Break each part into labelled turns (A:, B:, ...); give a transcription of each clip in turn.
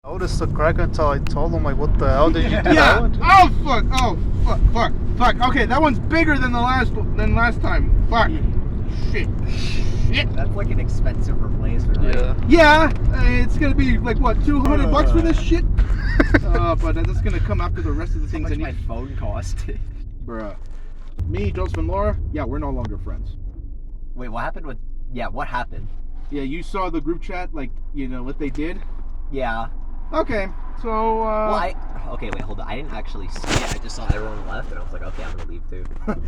A: I noticed the crack until I told him, like, what the hell did you do that
B: Yeah.
A: one?
B: Oh fuck. Oh fuck. Okay, that one's bigger than the last time. Fuck. Shit.
C: That's like an expensive replacement, right?
A: Yeah.
B: Yeah. It's gonna be like what, $200 for this shit? But that's gonna come after the rest of the
C: How
B: things
C: much
B: I
C: my
B: need.
C: phone costed.
B: Bruh. Me, Joseph, and Laura. Yeah, we're no longer friends.
C: Wait, what happened with? Yeah, what happened?
B: Yeah, you saw the group chat, like, you know what they did.
C: Yeah.
B: Okay, so
C: Well, okay, wait, hold on. I didn't actually see it. I just saw everyone left, and I was like, okay, I'm gonna leave too.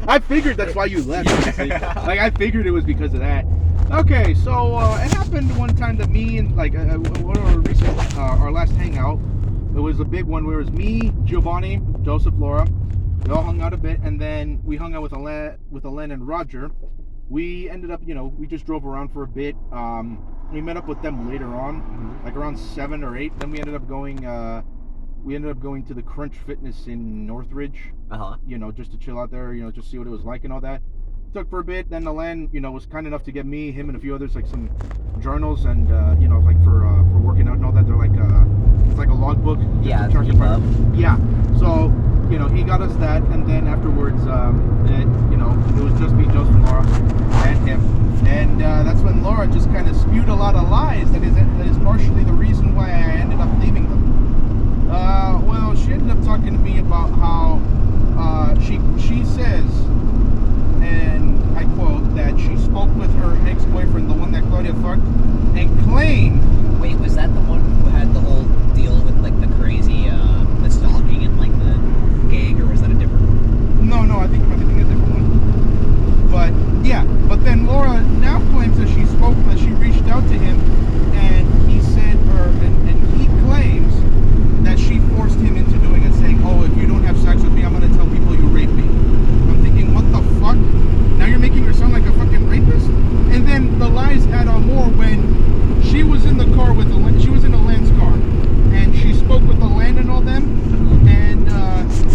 B: I figured that's why you left. Honestly. Like, I figured it was because of that. Okay, so it happened one time that me and like one of our recent our last hangout. It was a big one where it was me, Giovanni, Joseph, Laura. We all hung out a bit, and then we hung out with Alen and Roger. We ended up, we just drove around for a bit. We met up with them later on, like around 7 or 8. Then we ended up going to the Crunch Fitness in Northridge. Just to chill out there, just see what it was like and all that. Took for a bit. Then Alen, was kind enough to get me, him, and a few others like some journals and like for working out and all that. They're like it's like a logbook.
C: Yeah, to keep up.
B: Yeah. So he got us that, and then afterwards, it was just me, Joseph, and Laura, and him. And that's when Laura just kind of spewed a lot of lies that is partially the reason why I ended up leaving them. Well, she ended up talking to me about how she says, and I quote, that she spoke with her ex-boyfriend, the one that Claudia fucked, and claimed.
C: Wait, was that the one who had the whole deal with like the crazy, the stalking and like the gig, or was that a different one?
B: No, I think I'm thinking a different one. But yeah, but then Laura now claims that she reached out to him, and he said, and he claims that she forced him into doing it, saying, "Oh, if you don't have sex with me, I'm gonna tell people you raped me." I'm thinking, what the fuck? Now you're making her sound like a fucking rapist? And then the lies add on more when she was in the car with she was in Alan's car, and she spoke with Alan and all them, and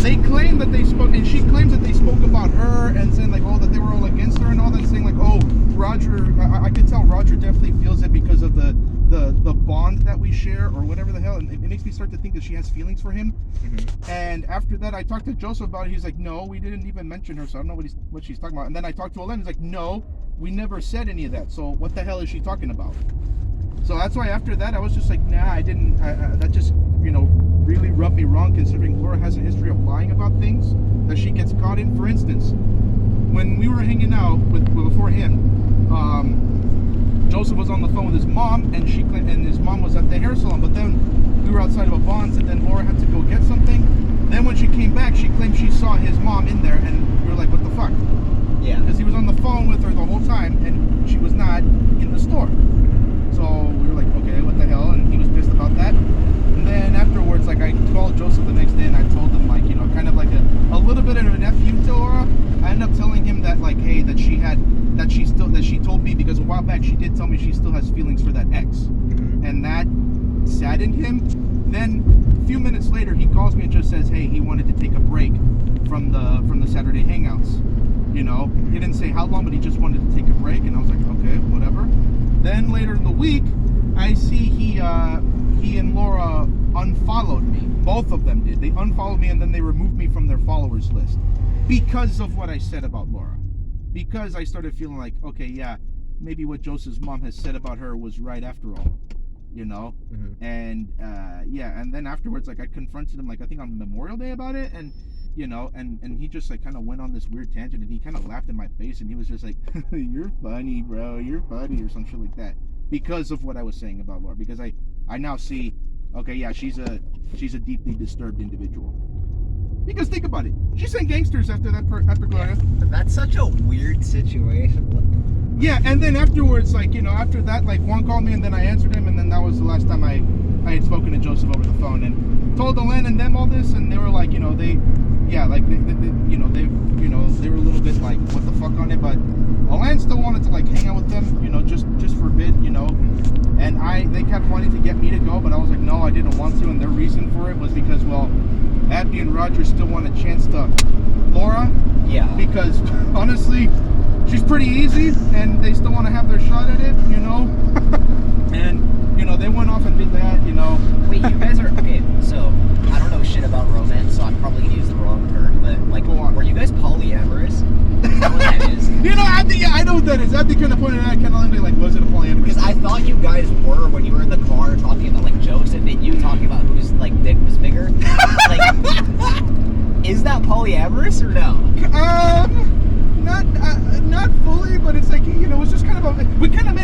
B: they claim that they spoke, and she claims that they spoke about her and saying like, oh, that they were all against her and all that, saying like, oh, Roger, I could tell Roger definitely feels it because of the bond that we share or whatever the hell, and it makes me start to think that she has feelings for him. And after that, I talked to Joseph about it. He's like, no, we didn't even mention her, so I don't know what she's talking about. And then I talked to Alen. He's like, no, we never said any of that, so what the hell is she talking about? So that's why after that I was just like, nah, I didn't. That just really rubbed me wrong, considering Laura has a history of lying about things that she gets caught in. For instance, when we were hanging out before him, Joseph was on the phone with his mom, and his mom was at the hair salon. But then we were outside of a Vons, and then Laura had to go get something. Then when she came back, she claimed she saw his mom in there, and we were like, what the fuck?
C: Yeah.
B: Because he was on the phone with her the whole time, and she was not in the store. So we were like, okay, what the hell? And he was pissed about that. And then afterwards, like, I called Joseph the next day, and I told him, like, kind of like a little bit of an FU to Laura. I ended up telling him that, like, hey, that she told me, because a while back she did tell me she still has feelings for that ex, and that saddened him. Then a few minutes later, he calls me and just says, hey, he wanted to take a break from the Saturday hangouts. He didn't say how long, but he just wanted to take a break, and I was like, okay, whatever. Then later in the week, I see he and Laura unfollowed me. Both of them did. They unfollowed me, and then they removed me from their followers list because of what I said about Laura. Because I started feeling like, okay, yeah, maybe what Joseph's mom has said about her was right after all, And and then afterwards, like, I confronted him, like, I think on Memorial Day about it, and and he just like kind of went on this weird tangent, and he kind of laughed in my face, and he was just like, you're funny, bro, you're funny, or some shit like that, because of what I was saying about Laura. Because I now see, okay, yeah, she's a deeply disturbed individual. Because think about it, she sent gangsters after Gloria.
C: But that's such a weird situation.
B: Yeah, and then afterwards, like, after that, like, Juan called me, and then I answered him, and then that was the last time I had spoken to Joseph over the phone, and told Alen and them all this, and they were like, they were a little bit like, what the fuck on it, but Alen still wanted to, like, hang out with them, just for a bit, and they kept wanting to get me to go, but I was like, no, I didn't want to, and their reason for it was because, well, Abby and Roger still want a chance to Laura. Yeah. Because, honestly, she's pretty easy, and they still want to have their shot at it, and, they went off and did that,
C: Wait, you guys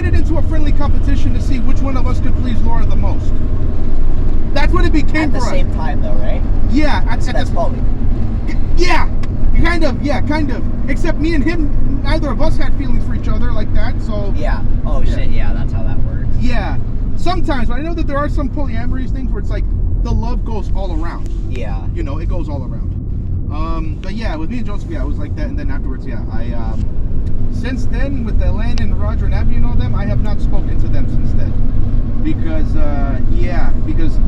B: made it into a friendly competition to see which one of us could please Laura the most. That's what it became
C: At the
B: for us.
C: same time, though, right?
B: Yeah, at
C: So that's
B: the,
C: Chloe.
B: yeah, kind of. Except me and him, neither of us had feelings for each other like that. So
C: Yeah. Oh
B: Yeah.
C: shit. Yeah, that's how that works.
B: yeah, sometimes, but I know that there are some polyamorous things where it's like the love goes all around.
C: Yeah.
B: You know, it goes all around. But yeah, with me and Joseph, yeah, it was like that. And then afterwards, yeah, I since then with Elaine and Roger and Abby and all them, I have not spoken to them since then because because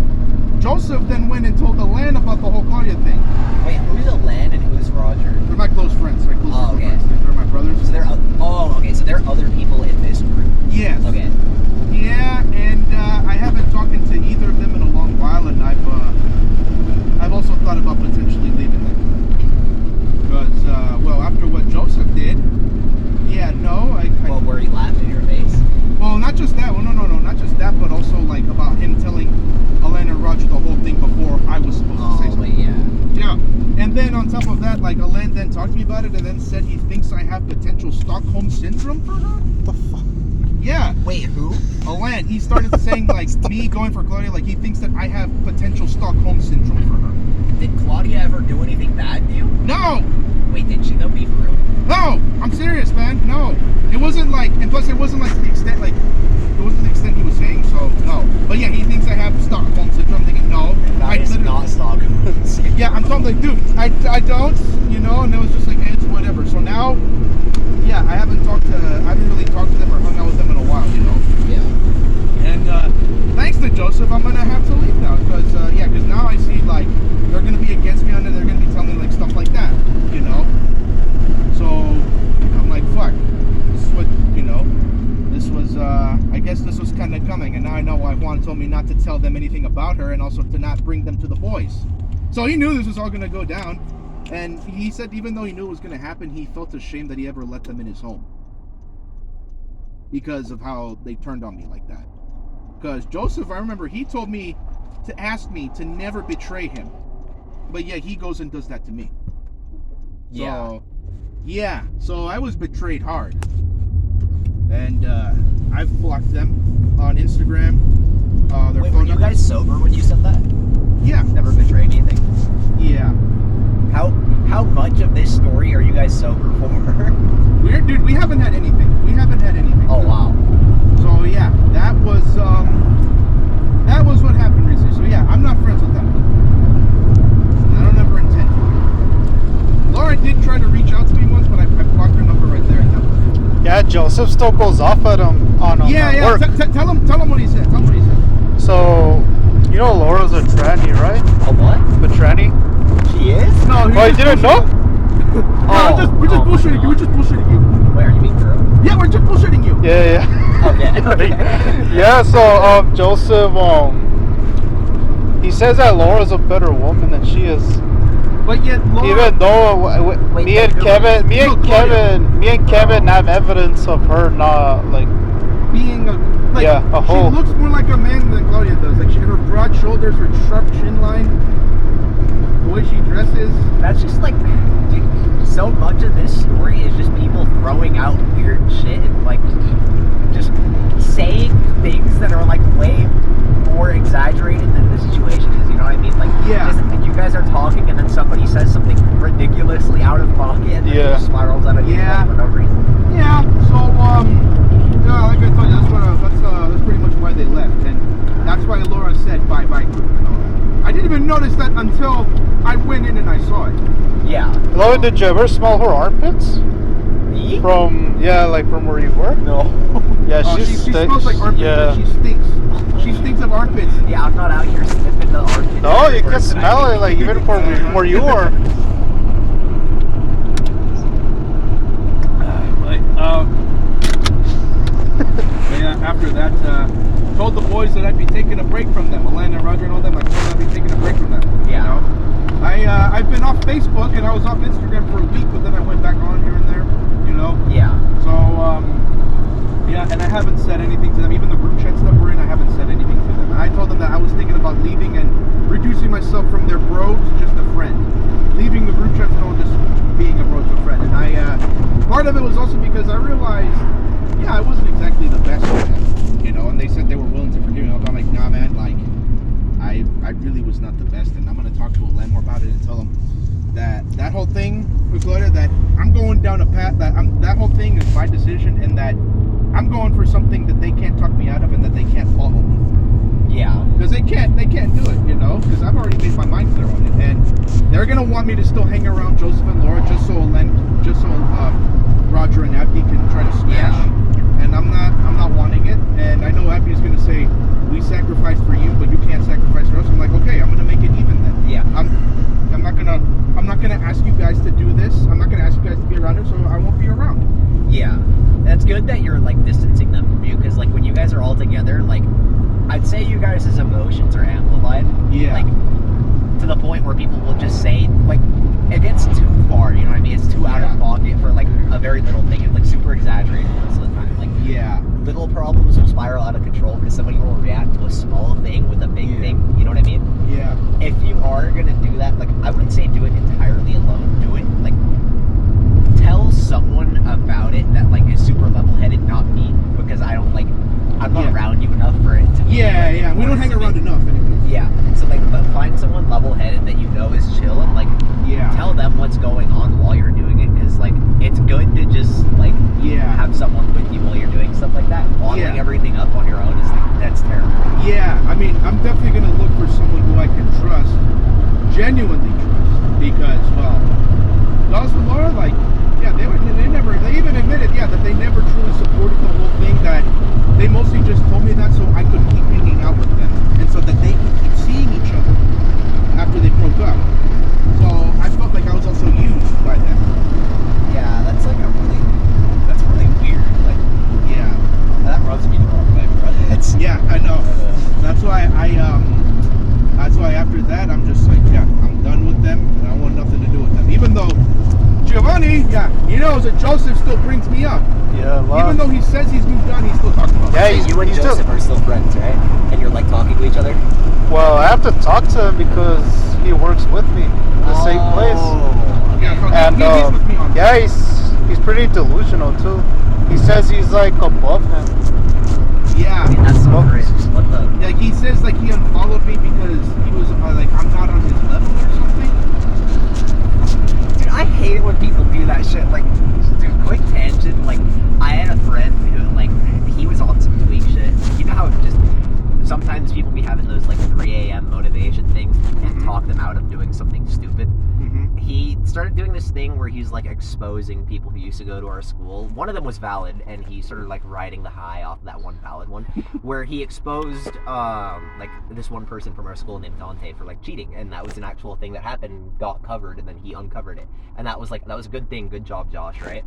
B: Joseph then went and told Elaine about the whole Claudia thing.
C: Wait, who's Alan and who's Roger?
B: They're my close friends, my close
C: Oh, okay.
B: friends. They're my brothers.
C: So there. Oh, okay. So there are other people in this group.
B: Yes.
C: Okay.
B: Yeah, and I haven't talked to either of them in a long while, and I've also thought about potentially leaving them because well, after what Joseph did, yeah, no, I
C: Well, where he laughed in your face.
B: well, not just that, well, no, not just that, but also like about him telling Elaine and Roger the whole thing before I was supposed to say
C: Oh,
B: something.
C: wait, yeah.
B: Yeah, and then on top of that, like Elaine then talked to me about it, and then said he thinks I have potential Stockholm syndrome for her.
A: What the fuck?
B: Yeah.
C: Wait, who?
B: Alan, he started saying like me going for Claudia, like he thinks that I have potential Stockholm syndrome for her.
C: Did Claudia ever do anything bad to you?
B: No,
C: Wait, did she though? Be for real?
B: no, I'm serious, man. No, it wasn't like, and plus it wasn't like to the extent like it wasn't the extent he was saying. So no, but yeah, he thinks I have Stockholm syndrome. I'm thinking no,
C: That is not Stockholm.
B: Yeah, I'm telling like, dude, I don't, you know, and it was just like it's whatever. So now, yeah, I haven't really talked to them or hung out with them in a while, you know.
C: Yeah.
B: And thanks to Joseph, I'm gonna have to leave now because because now I see like they're gonna be against me on it. They're gonna be telling me like stuff like that, you know. So I'm like, fuck. This is what you know. This was I guess this was kind of coming, and now I know why Juan told me not to tell them anything about her, and also to not bring them to the boys. So he knew this was all gonna go down, and he said even though he knew it was gonna happen, he felt ashamed that he ever let them in his home because of how they turned on me like that. Because Joseph, I remember he told me to ask me to never betray him. But yeah, he goes and does that to me.
C: Yeah.
B: So, yeah. So I was betrayed hard. And I've blocked them on Instagram. Their
C: Wait,
B: phone
C: were you
B: numbers.
C: guys sober when you said that?
B: Yeah.
C: Never betrayed anything.
B: Yeah.
C: How much of this story are you guys sober for?
B: Dude, we haven't had anything.
C: Oh wow.
B: So yeah, that was what happened recently. So yeah, I'm not friends with them. I don't ever intend to. Laura did try to reach out to me once, but I blocked her number right there, and that was it.
A: Yeah, Joseph still goes off at him on work.
B: Tell him what he said.
A: So, you know Laura's a tranny, right?
C: A what?
A: A tranny?
C: She is?
B: No,
A: Oh, you didn't know?
B: We're just bullshitting you. We're just bullshitting you.
C: Wait, are you being girl?
B: Yeah, we're just bullshitting you.
A: Yeah.
C: Okay.
A: Yeah, so Joseph, he says that Laura's a better woman than she is.
B: But yet, Laura.
A: Even though
C: Wait,
A: me and Kevin have evidence of her not like.
B: being a
A: hoe.
B: She looks more like a man than Claudia does. Like her broad shoulders, her sharp chin line, the way she dresses.
C: That's just like, dude, so much of this story is just people throwing out weird shit and like just saying things that are like way more exaggerated than the situation is. You know what I mean? Like,
B: Yeah.
C: you guys are talking and then somebody says something ridiculously out of pocket and then it just spirals out of
B: Yeah.
C: control for no reason.
B: Yeah. So yeah, like I told you, that's pretty much why they left, and that's why Laura said bye bye. I didn't even notice that until I went in and I saw it.
C: Yeah.
A: Chloe, did you ever smell her armpits?
C: Me?
A: From where you were?
C: No.
A: Yeah,
B: She smells like armpits.
A: Yeah.
B: But she stinks. She stinks of armpits.
C: Yeah, I'm not out here sniffing the armpits.
A: No, you
C: everywhere
A: can smell
C: tonight.
A: it, like even from where you were.
B: But yeah, after that, told the boys that I'd be taking a break from them. Alana and Roger and all them. I told them I'd be taking a break from them.
C: Yeah.
B: You know? I've been off Facebook and I was off Instagram for a week, but then I went back on here and there. You know.
C: Yeah.
B: So yeah, and I haven't said anything to them. Even the group chats that we're in, I haven't said anything to them. And I told them that I was thinking about leaving and reducing myself from their bro to just a friend. Leaving the group chats and all, just being a bro to a friend. And part of it was also because I realized, yeah, I wasn't exactly the best with them, you know. And they said they were willing to forgive me. I'm like, nah, man, like, I really was not the best, and I'm gonna talk to Len more about it and tell him that whole thing with Gloria, that I'm going down a path that whole thing is my decision, and that I'm going for something that they can't talk me out of and that they can't follow me through.
C: Yeah.
B: Because they can't do it, you know. Because I've already made my mind clear on it, and they're gonna want me to still hang around Joseph and Laura just so Roger and Abby can try to smash.
C: Yeah.
B: And I'm not wanting it. And I know Abby's gonna say, we sacrificed for you, but you can't sacrifice for us. I'm like, okay, I'm gonna make it even then.
C: Yeah.
B: I'm not gonna ask you guys to do this. I'm not gonna ask you guys to be around it, so I won't be around.
C: Yeah. That's good that you're like distancing them from you, because like when you guys are all together, like I'd say you guys' emotions are amplified.
B: Yeah.
C: Like to the point where people will just say, like, it gets too far, you know what I mean? It's too out of pocket for like a very little thing. It's like super exaggerated most of the time. Like,
B: Yeah.
C: little problems will spiral out of control because somebody will react to a small thing with a big thing. You know what I mean?
B: Yeah.
C: If you are gonna do that, like, I wouldn't say do it entirely alone. Do it like tell someone about it that like is super level-headed, not me, because I don't like I'm not around you enough for it to be,
B: Yeah,
C: like,
B: yeah. We don't hang around enough anyways.
C: Yeah. So like, but find someone level-headed that you know is chill, and like tell them what's going on while you're doing it, because like it's good to just like have someone with you while you're doing stuff like that. Bottling everything up on your own is like, that's terrible.
B: Yeah, I mean, I'm definitely gonna look for someone who I can trust, genuinely trust, because well, Dawes and Laura, like, yeah, they even admitted, that they never truly supported the whole thing. That they mostly just told me that so I could keep hanging out with them, and so that they could keep seeing each other after they broke up. So I felt like I was also used by them.
C: Yeah, that's like that's really weird. Like, that rubs me the wrong way, bro.
B: Yeah, I know. That's why that's why after that I'm just like, I'm done with them, and I want nothing to do with them. Even though Giovanni, he knows that Joseph still brings me up.
A: Yeah,
B: Even though he says he's moved on, he still talks about it.
A: Yeah,
C: So you and
A: he's
C: Joseph are still friends, right? And you're like talking to each other?
A: Well, I have to talk to him because he works with me in the same place.
B: Yeah, so
A: And
B: he's with me on that.
A: he's pretty delusional too. He says he's like above him.
B: Yeah.
C: I mean, that's so crazy. What the?
B: Like he says, like he unfollowed me because he was like I'm not on his level or something.
C: Dude, I hate it when people do that shit. Like, dude, quick tangent. Like, I had a friend who, like, he was on some tweak shit. You know how just sometimes people be having those, like, 3 a.m. motivation things and talk them out of doing something stupid. He started doing this thing where he's, like, exposing people who used to go to our school. One of them was valid, and he started, like, riding the high off of that one valid one, where he exposed, like, this one person from our school named Dante for, like, cheating, and that was an actual thing that happened, got covered, and then he uncovered it. And that was, like, that was a good thing. Good job, Josh, right?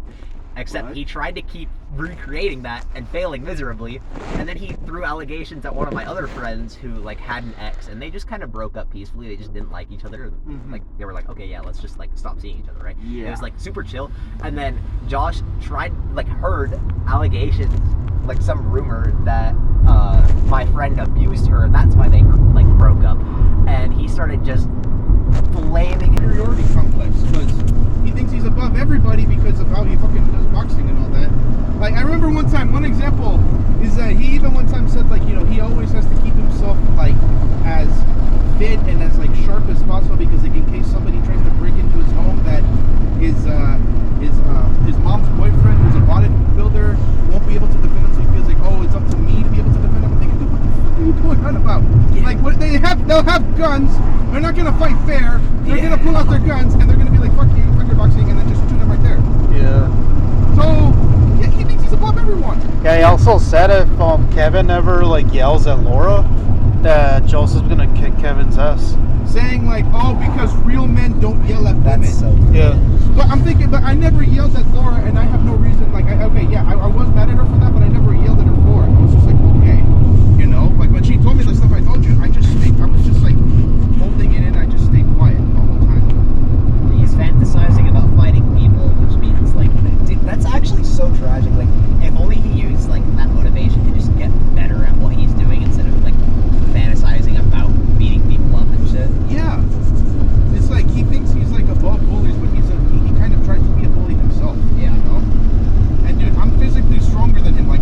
C: Except he tried to keep recreating that and failing miserably, and then he threw allegations at one of my other friends who, like, had an ex, and they just kind of broke up peacefully. They just didn't like each other. Like, they were like, okay, yeah, let's just, like, stop seeing each other, right? It was, like, super chill. And then Josh heard allegations, like, some rumor that my friend abused her, and that's why they, like, broke up. And he started just flaming
B: Inferiority complex, because he thinks he's above everybody because of how he fucking does boxing and all that. Like, I remember one example is that he even one time said, like, you know, he always has to keep himself, like, as fit and as, like, sharp as possible, because, like, in case somebody tries to break into his home, that his mom's boyfriend, who's a bodybuilder, won't be able to defend him, so he feels like, oh, it's up to me to be able to defend him. I'm thinking, dude, what the fuck are you going on about? Like, what they'll have guns. They're not gonna fight fair. They're gonna pull out their guns and they're gonna be like, fuck you, fuck your boxing, and then just shoot them right there.
A: Yeah.
B: So he thinks he's above everyone.
A: Yeah, he also said if Kevin ever like yells at Laura, that Joseph's gonna kick Kevin's ass.
B: Saying like, oh, because real men don't yell at women.
C: That's so
A: Yeah.
B: But I'm thinking, but I never yelled at Laura, and I have no reason. Like, I was mad at her for that, but I never yelled at her for it. I was just like, okay, you know, like when she told me the stuff I told you, I was just like holding it in. I just stayed quiet the whole time.
C: He's fantasizing about fighting people, which means, like, dude, that's actually so tragic. Like, if only he used, like, that motivation to just get better at what he's doing instead of, like, fantasizing about beating people up and shit.
B: Yeah, it's like he thinks he's like above bullies, but he kind of tries to be a bully himself.
C: Yeah.
B: You know? And dude, I'm physically stronger than him. Like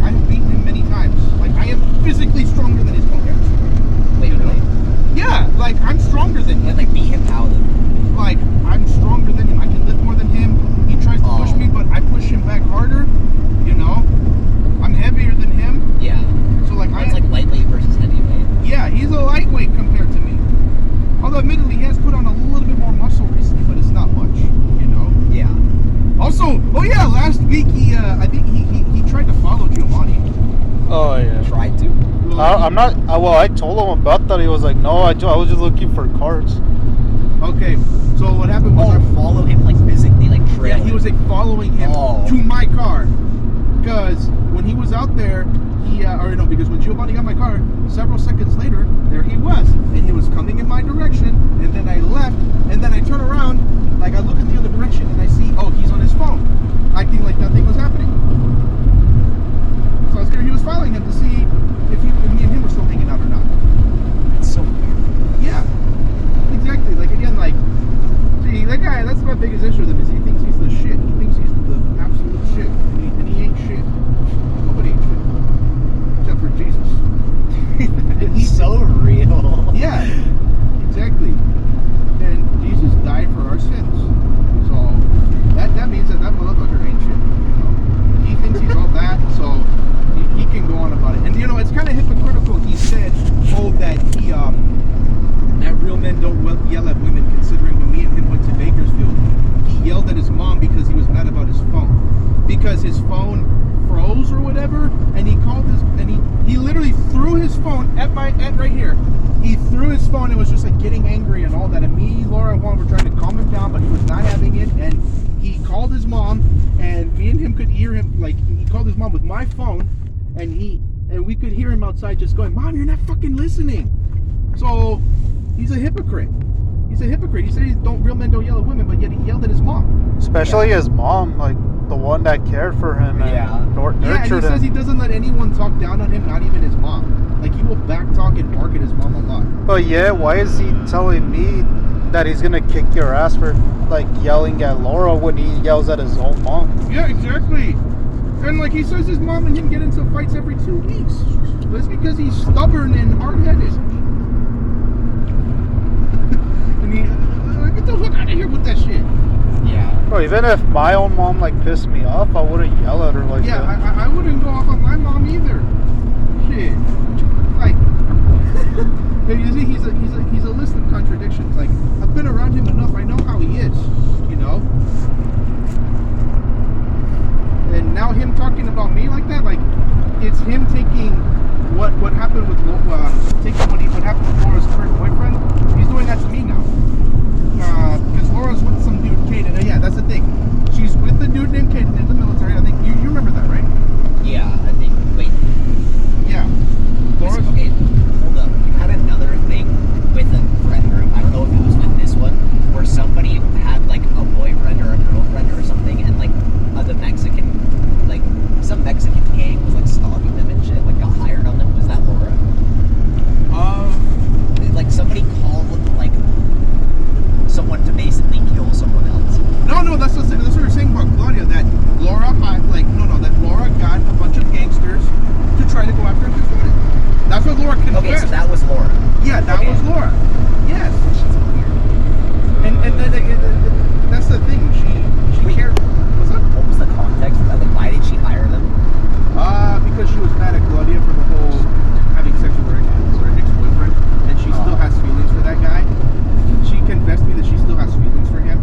A: not. Well, I told him about that. He was like, "No, I was just looking for cards."
B: Okay, so what happened was
C: follow him like physically, like trail.
B: yeah, he was like following him
C: Oh.
B: to my car. Because when he was out there, because when Giovanni got my car, several seconds later, there he was. And he was coming in my direction, and then I left, and then I turn around, like I look in the other direction, and I see, oh, he's on his phone, acting like nothing was happening. So I was scared he was following him to see if me and him were still hanging out or not.
C: It's so weird.
B: Yeah, exactly. Like, again, like, see, that guy, that's my biggest issue with him, is he thinks he's the shit. He thinks he's the absolute shit. And he ain't shit. Nobody ain't shit. Except for Jesus.
C: And he's so real.
B: Yeah, exactly. And Jesus died for our sins. So, that means that motherfucker ain't shit. You know? He thinks he's all that, so he can go on about it. And, it's kind of hypocritical. He said, that he, that real men don't yell at women, considering when me and him went to Bakersfield, he yelled at his mom because he was mad about his phone. Because his phone froze or whatever, and he called he literally threw his phone at right here. He threw his phone and was just like getting angry and all that. And me, Laura, and Juan were trying to calm him down, but he was not having it. And he called his mom, and me and him could hear him, like, he called his mom with my phone, and we could hear him outside just going, "Mom, you're not fucking listening." So he's a hypocrite. He said real men don't yell at women, but yet he yelled at his mom.
A: Especially his mom, like the one that cared for him and nurtured
B: and he says he doesn't let anyone talk down on him, not even his mom. Like, he will backtalk and bark at his mom a lot.
A: But yeah, why is he telling me that he's gonna kick your ass for like yelling at Laura when he yells at his own mom?
B: Yeah, exactly. And like he says, his mom and him get into fights every 2 weeks. But it's because he's stubborn and hard-headed. And get the fuck out of here with that shit.
C: Yeah.
A: Bro, even if my own mom like pissed me off, I wouldn't yell at her like
B: Yeah,
A: that.
B: I wouldn't go off on my mom either. Shit. Like, you see, he's a list of contradictions. Like, I've been around him enough. I know how he is. And now him talking about me like that, like, it's him taking what happened with what happened with Laura's current boyfriend. He's doing that to me now. Because Laura's with some dude, Caden. Yeah, that's the thing. She's with the dude named Caden in the military. I think you remember that, right?
C: Yeah, I think. Wait.
B: Yeah. Laura's
C: Okay, hold up. You had another thing with a friend group. I don't know if it was with this one, where somebody had like a boyfriend or a girlfriend or something, and like some Mexican gang was like stalking them and shit, like got hired on them. Was that Laura? Like somebody called like someone to basically kill someone else.
B: No, that's what you're saying about Claudia. That Laura that Laura got a bunch of gangsters to try to go after Claudia. That's what Laura confessed.
C: Okay, so that was Laura.
B: Yeah, that was Laura. Yes.
C: She's weird.
B: And that's the thing. She cared. What's up?
C: What was the context of that? Like, why did she hire them?
B: Because she was mad at Claudia for the whole having sex with her ex-boyfriend, and she still has feelings for that guy. She confessed to me that she still has feelings for him,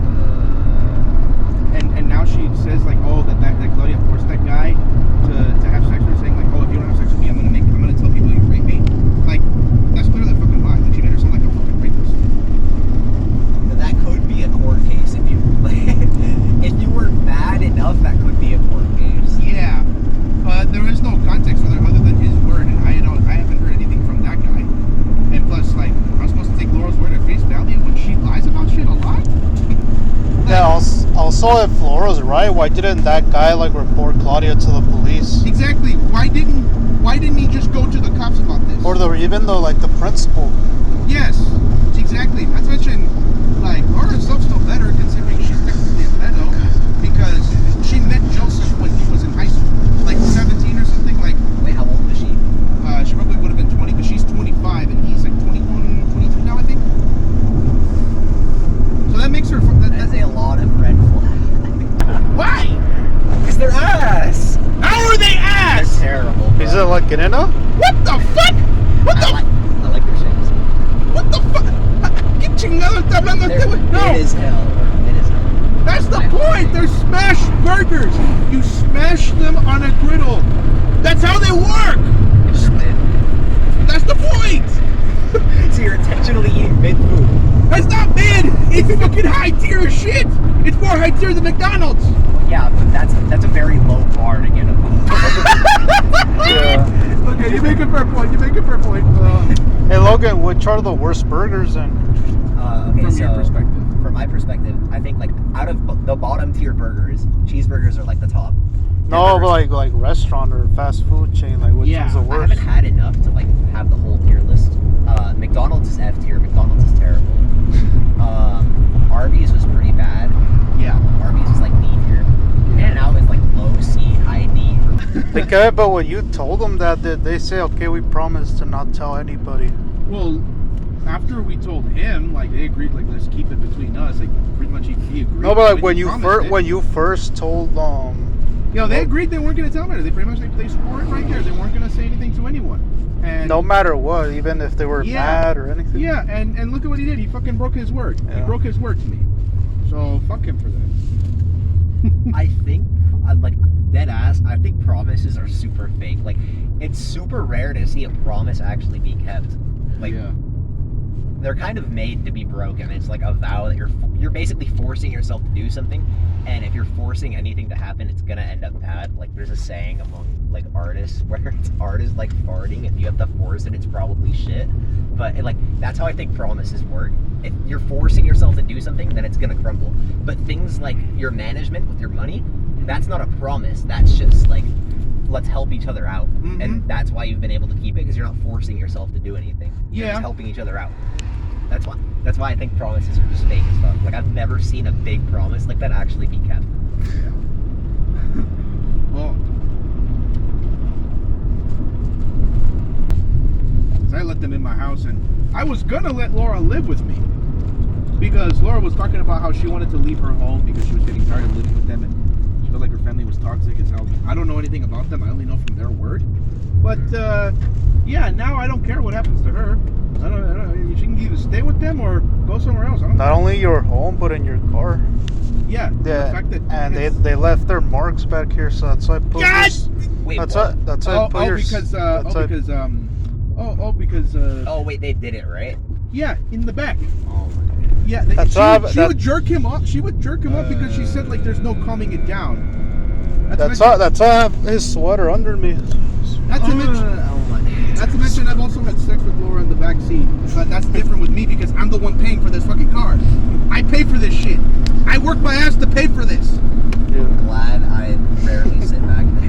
B: and now she says like, oh, that Claudia forced that guy to have sex with her, saying like, oh, if you don't have sex with me, I'm gonna tell people you raped me. Like, that's clearly a fucking lie. Like, she made her sound like a fucking rapist.
C: That could be a court case if you if you were bad enough. That could be a court case.
B: Yeah, but there is no context other than his word, and I haven't heard anything from that guy. And plus, like, I'm supposed to take Laura's word at face value when she lies about shit a lot.
A: Yeah, also if Laura's right, why didn't that guy like report Claudia to the police?
B: Exactly. Why didn't he just go to the cops about this?
A: Or even though like the principal.
B: Yes, exactly. Not to mention, like, Laura herself's no better considering she's technically a pedo because she met Joseph when he was in high school, like 17 or something. Like,
C: Wait, how old is she?
B: she probably would have been 20 because she's 25 and he's like 21, 22 now, I think. So that makes her.
C: That's a lot of red flags.
B: Why?
C: Because they're ass.
B: How are they ass?
C: They're terrible. Bro.
A: Is it like Ganina?
B: What the fuck? What the?
C: I like their shapes.
B: What the fuck? ¿Qué chingado está hablando este güey? No.
C: It is hell. It is hell.
B: That's the point. They're smashed burgers. You smash them on a griddle. That's how they work. That's the the point?
C: So you're intentionally eating mid-food.
B: That's not mid. It's fucking high tier shit. It's more high tier than McDonald's.
C: Yeah, but that's a very low bar to get above.
A: Yeah.
B: Okay, you make a fair point.
A: Hey Logan, which are the worst burgers then?
C: Okay,
B: From
C: so
B: your perspective.
C: from my perspective, I think like out of the bottom tier burgers, cheeseburgers are like the top.
A: No,
C: Hamburgers-
A: but like restaurant or fast food chain, like which
B: Yeah,
A: is the
C: I
A: worst?
C: haven't had enough to like have the whole tier list. McDonald's is F tier. McDonald's is terrible. Arby's was pretty bad.
B: Yeah.
C: Arby's is like D tier. In-N-Out is like low C, high D.
A: Okay, but when you told them that, did they say, okay, we promise to not tell anybody?
B: Well, after we told him, like they agreed, like let's keep it between us. Like pretty much he agreed.
A: No, but like
B: he promised it.
A: when you first told
B: they agreed they weren't going to tell anybody. They pretty much they swore it right there. They weren't going to say anything to anyone. And
A: no matter what, even if they were mad or anything.
B: Yeah, and look at what he did. He fucking broke his word. He
A: Yeah.
B: broke his word to me. So fuck him for that.
C: I think, like, dead ass, I think promises are super fake. Like, it's super rare to see a promise actually be kept. Like,
B: yeah.
C: they're kind of made to be broken. It's like a vow that you're basically forcing yourself to do something, and if you're forcing anything to happen, it's gonna end up bad. Like, there's a saying among like artists where art is like farting. If you have to force it, it's probably shit. But like that's how I think promises work. If you're forcing yourself to do something, then it's gonna crumble. But things like your management with your money, that's not a promise. That's just like, let's help each other out.
B: Mhm.
C: And that's why you've been able to keep it, because you're not forcing yourself to do anything. You're
B: Yeah.
C: just helping each other out. That's why I think promises are just fake as fuck. Like, I've never seen a big promise like that actually be kept.
B: Well, I let them in my house, and I was gonna let Laura live with me because Laura was talking about how she wanted to leave her home because she was getting tired of living with them, and she felt like her family was toxic and how I don't know anything about them. I only know from their word. But yeah, now I don't care what happens to her. I don't. She can either stay with them or go somewhere else. I don't.
A: Not only your home, but in your car.
B: Yeah. The
A: Yeah,
B: fact that
A: and they left their marks back here, so that's why I put
B: God!
A: this-
C: Wait,
A: That's
C: what?
A: why I put your.
B: because
C: Oh, wait, they did it, right?
B: yeah, in the back.
C: Oh,
B: Yeah,
A: That's why
B: she would jerk him up. She would jerk him up because she said like there's no calming it down.
A: That's why I have his sweater under me.
B: Not to mention,
C: oh my.
B: not to mention I've also had sex with Laura in the back seat, but that's different with me because I'm the one paying for this fucking car. I pay for this shit. I work my ass to pay for this.
C: Glad I rarely sit back there.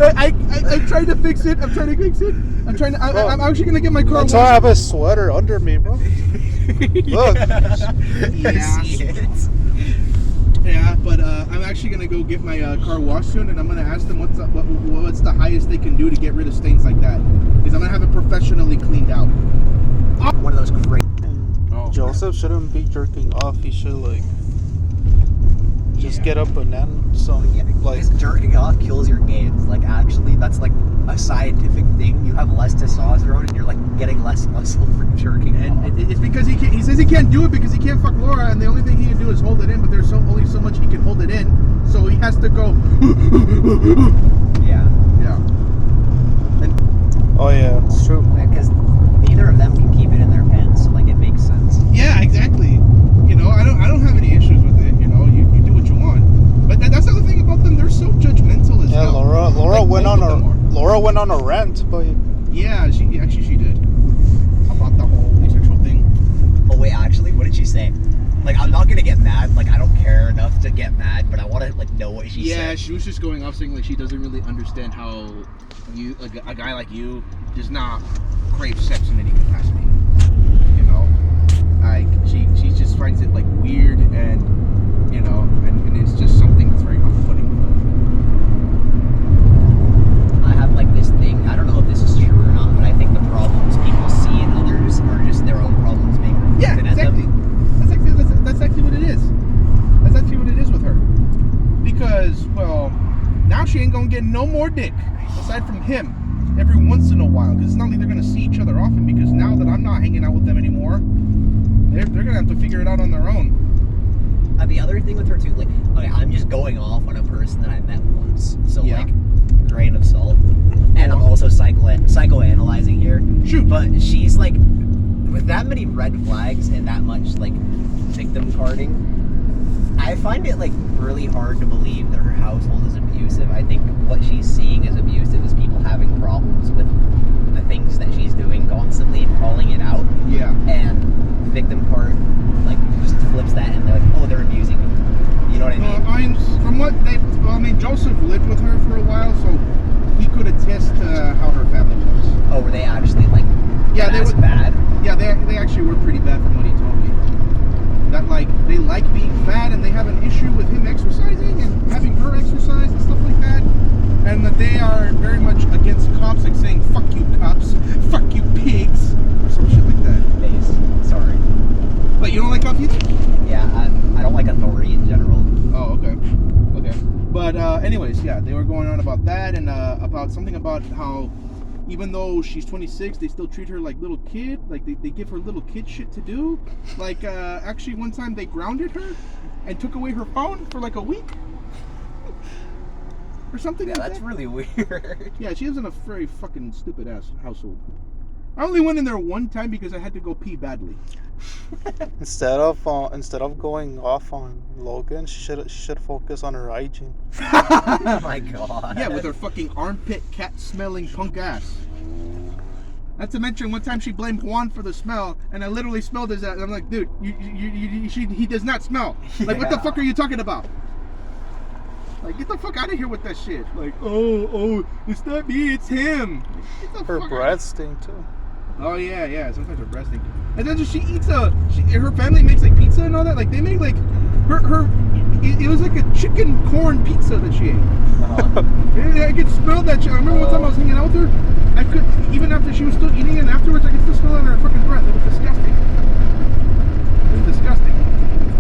B: I'm trying to fix it. I'm actually gonna get my car
A: That's why I have a sweater under me, bro. Look.
B: Yeah.
C: See it?
B: Yeah, but I'm actually gonna go get my car washed soon, and I'm gonna ask them what's the highest they can do to get rid of stains like that. Because I'm gonna have it professionally cleaned out.
C: One of those great.
B: Oh.
A: Joseph shouldn't be jerking off. He should like just get up and then some like.
C: Because jerking off kills your gains. Like, actually, that's like a scientific thing. You have less testosterone, and you're like getting less muscle from jerking off.
B: And it's because he says he can't do it because he can't fuck Laura, and the only thing he can do is hold it in. But there's only so much he can hold it in, so he has to go.
C: Yeah.
B: Yeah.
A: Oh yeah, it's true.
C: Because neither of them can keep it in their pants, so like it makes sense.
B: Yeah, exactly. You know, I don't have any issues with it. You know, you do what you want. But that's the other thing about them. They're so judgmental as
A: Yeah,
B: hell.
A: Laura
B: Like,
A: went
B: both
A: on
B: of them are.
A: Laura went on a rant, but
B: Yeah, she did. About the whole asexual thing.
C: Oh wait, actually, what did she say? Like, I'm not gonna get mad. Like, I don't care enough to get mad, but I want to like know what she
B: Yeah,
C: said.
B: she was just going off saying like she doesn't really understand how you a guy like you does not crave sex in any capacity. You know, like she just finds it like weird and you know and it's just something that's very off-putting.
C: I have like this thing. I don't know if this is true or not, but I think the problems people see in others are just their own problems being
B: Yeah,
C: reflected at
B: exactly.
C: them.
B: That's actually what it is. That's actually what it is with her. Because, well, now she ain't gonna get no more dick aside from him every once in a while. Because it's not like they're gonna see each other often. Because now that I'm not hanging out with them anymore, they're gonna have to figure it out on their own.
C: The other thing with her too, like, okay, I'm just going off on a person that I met once. So
B: Yeah.
C: like, grain of salt, and I'm also psychoanalyzing here.
B: Shoot.
C: But she's like, with that many red flags and that much like victim carding, I find it like really hard to believe that her household is abusive. I think what she's seeing as abusive is people having problems with the things that she's doing constantly and calling it out.
B: Yeah.
C: And the victim card like just flips that and they're like, oh, they're abusing me. You know what I mean?
B: From what Joseph lived with her for a while, so he could attest to how her family was.
C: Oh, were they actually like
B: Yeah,
C: as bad?
B: Yeah, they actually were pretty bad from what he told me. That like they like being fat and they have an issue with him exercising and having her exercise and stuff like that. And that they are very much against cops, like saying "fuck you cops," "fuck you pigs," or some shit like that.
C: Base. Sorry.
B: But you don't like cops either?
C: Yeah, I don't like authority in general.
B: Oh, okay. Okay. But anyways, yeah, they were going on about that and about something about how even though she's 26, they still treat her like little kid. Like they give her little kid shit to do. Like actually one time they grounded her and took away her phone for like a week. Or something
C: Yeah,
B: like
C: that's
B: that.
C: really weird.
B: Yeah, she lives in a very fucking stupid ass household. I only went in there one time because I had to go pee badly.
A: Instead of going off on Logan, she should focus on her hygiene.
C: Oh my god.
B: Yeah, with her fucking armpit cat smelling punk ass. Not to mention one time she blamed Juan for the smell, and I literally smelled his ass. And I'm like, dude, he does not smell. Like, what the fuck are you talking about? Like, get the fuck out of here with that shit. Like, oh, it's not me, it's him. Get the
A: Her
B: fuck
A: breath stink too.
B: Oh yeah. Sometimes her breast stink. And then she eats her family makes like pizza and all that. Like they make like it was like a chicken corn pizza that she ate.
C: Uh-huh.
B: Yeah, I could smell that shit. I remember one time I was hanging out with her. I could even after she was still eating it. And afterwards, I could still smell it in her fucking breath. It was disgusting. It was disgusting.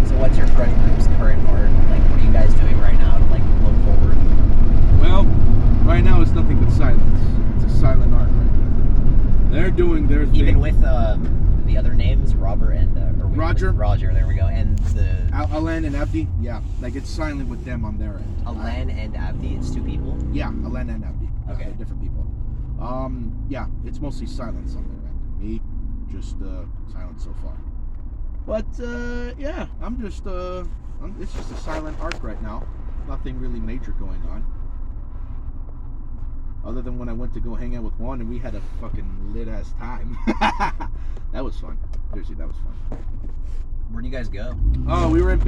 C: So what's your friend group's current art? Like, what are you guys doing right now to like look forward?
B: Well, right now it's nothing but silence. It's a silent art right now. They're doing their thing.
C: Even with the other names, Robert and
B: Roger.
C: Roger, there we go, and the
B: Alan and Abdi, yeah, like it's silent with them on their end.
C: Alan and Abdi, it's two people.
B: Yeah, Alan and Abdi.
C: Okay.
B: They're different people. Yeah, it's mostly silence on their end. Me, just silence so far. But yeah, I'm just it's just a silent arc right now. Nothing really major going on. Other than when I went to go hang out with Juan and we had a fucking lit ass time. That was fun. Seriously, that was fun.
C: Where do you guys go?
B: Oh, we were in